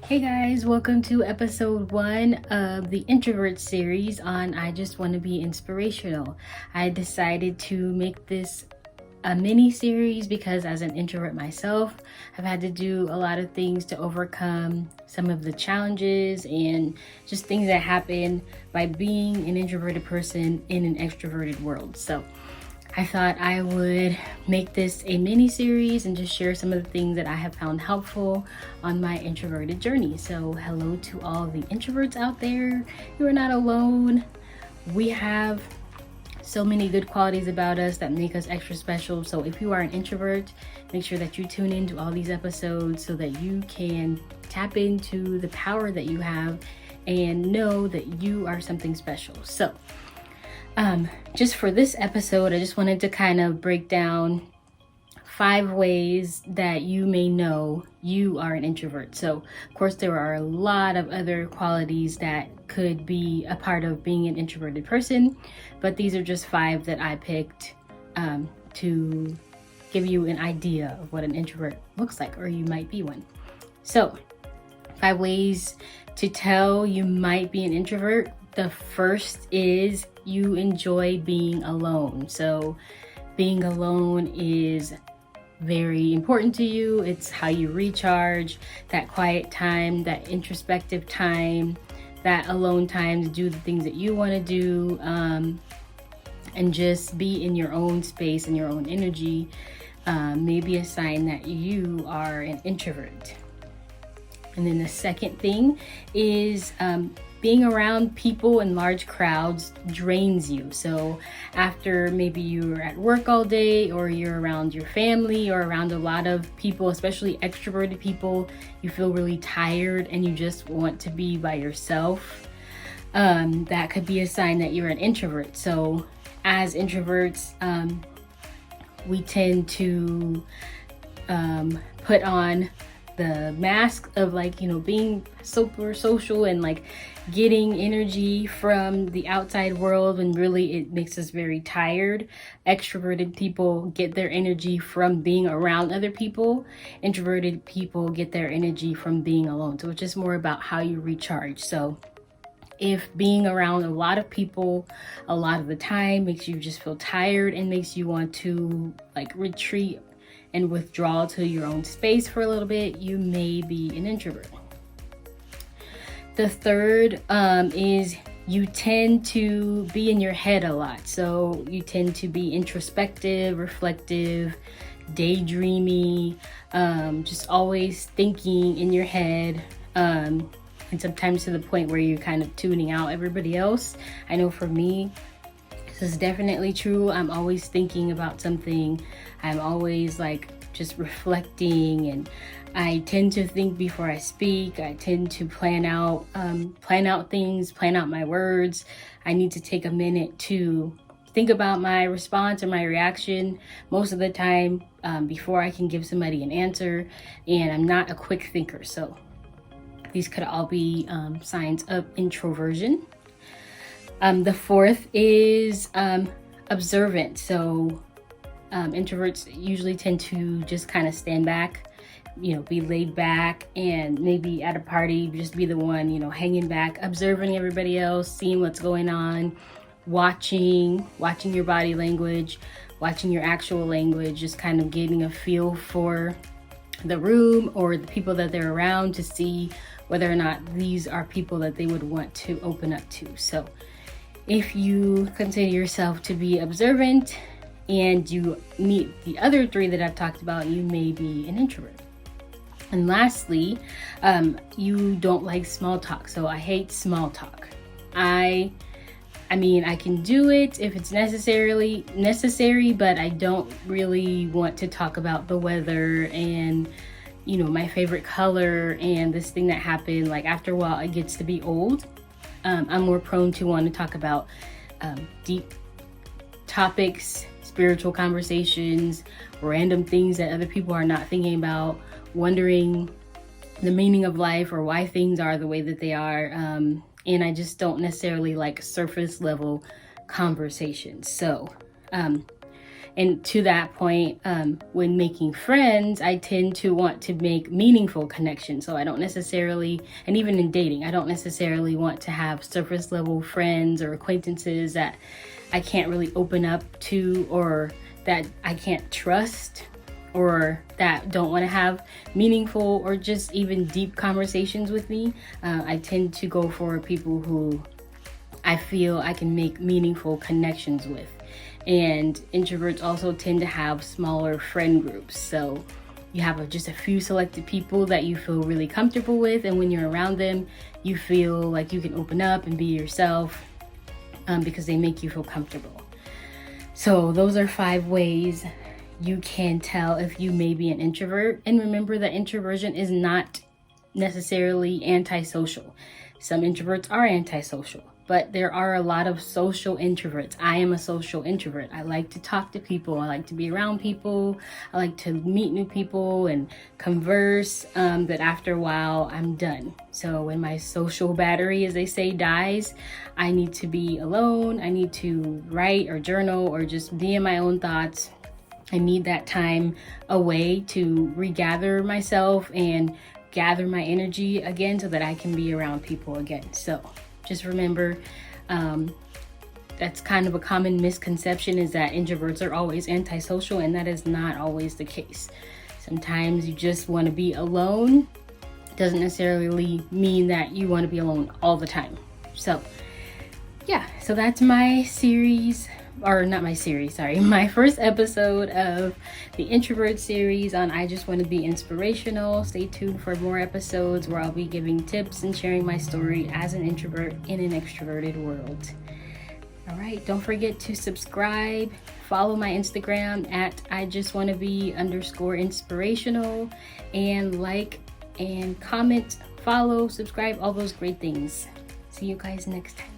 Hey guys, welcome to episode 1 of the Introvert Series on I Just Want to Be Inspirational. I decided to make this a mini series because as an introvert myself, I've had to do a lot of things to overcome some of the challenges and just things that happen by being an introverted person in an extroverted world. So I thought I would make this a mini series and just share some of the things that I have found helpful on my introverted journey. So hello to all the introverts out there. You are not alone. We have so many good qualities about us that make us extra special. So if you are an introvert, make sure that you tune into all these episodes so that you can tap into the power that you have and know that you are something special. So just for this episode, I just wanted to kind of break down 5 ways that you may know you are an introvert. So, of course, there are a lot of other qualities that could be a part of being an introverted person, but these are just 5 that I picked to give you an idea of what an introvert looks like, or you might be one. So, 5 ways to tell you might be an introvert. The first is you enjoy being alone. So being alone is very important to you. It's how you recharge, that quiet time, that introspective time, that alone time to do the things that you want to do, and just be in your own space and your own energy, may be a sign that you are an introvert. And then the second thing is being around people in large crowds drains you. So after maybe you're at work all day, or you're around your family, or around a lot of people, especially extroverted people, you feel really tired and you just want to be by yourself. That could be a sign that you're an introvert. So as introverts, we tend to put on the mask of being super social and getting energy from the outside world, when really it makes us very tired. Extroverted people get their energy from being around other people. Introverted people get their energy from being alone. So it's just more about how you recharge. So if being around a lot of people a lot of the time makes you just feel tired and makes you want to retreat and withdraw to your own space for a little bit, you may be an introvert. The third is you tend to be in your head a lot. So you tend to be introspective, reflective, daydreamy, just always thinking in your head, and sometimes to the point where you're kind of tuning out everybody else. I know for me, this is definitely true. I'm always thinking about something. I'm always just reflecting, and I tend to think before I speak. I tend to plan out things, plan out my words. I need to take a minute to think about my response or my reaction most of the time before I can give somebody an answer. And I'm not a quick thinker. So these could all be signs of introversion. The fourth is observant. So introverts usually tend to just kind of stand back, be laid back, and maybe at a party just be the one, hanging back, observing everybody else, seeing what's going on, watching your body language, watching your actual language, just kind of getting a feel for the room or the people that they're around to see whether or not these are people that they would want to open up to. So if you consider yourself to be observant and you meet the other 3 that I've talked about, you may be an introvert. And lastly, you don't like small talk. So I hate small talk. I mean, I can do it if it's necessary, but I don't really want to talk about the weather and my favorite color and this thing that happened. After a while, it gets to be old. I'm more prone to want to talk about deep topics, spiritual conversations, random things that other people are not thinking about, wondering the meaning of life or why things are the way that they are. And I just don't necessarily like surface level conversations. So And to that point, when making friends, I tend to want to make meaningful connections. So I don't necessarily, and even in dating, I don't necessarily want to have surface level friends or acquaintances that I can't really open up to, or that I can't trust, or that don't want to have meaningful or just even deep conversations with me. I tend to go for people who I feel I can make meaningful connections with. And introverts also tend to have smaller friend groups. So you have just a few selected people that you feel really comfortable with, and when you're around them, you feel like you can open up and be yourself because they make you feel comfortable. So those are 5 ways you can tell if you may be an introvert. And remember that introversion is not necessarily antisocial. Some introverts are antisocial, but there are a lot of social introverts. I am a social introvert. I like to talk to people. I like to be around people. I like to meet new people and converse, but after a while, I'm done. So when my social battery, as they say, dies, I need to be alone. I need to write or journal or just be in my own thoughts. I need that time away to regather myself and gather my energy again so that I can be around people again. So just remember, that's kind of a common misconception, is that introverts are always antisocial, and that is not always the case. Sometimes you just want to be alone. Doesn't necessarily mean that you want to be alone all the time. So yeah, so that's my series, or not my series, sorry, my first episode of the Introvert series on I Just Want to Be Inspirational. Stay tuned for more episodes where I'll be giving tips and sharing my story as an introvert in an extroverted world. All right, don't forget to subscribe, follow my Instagram at I Just Want to Be _inspirational, and like and comment, follow, subscribe, all those great things. See you guys next time.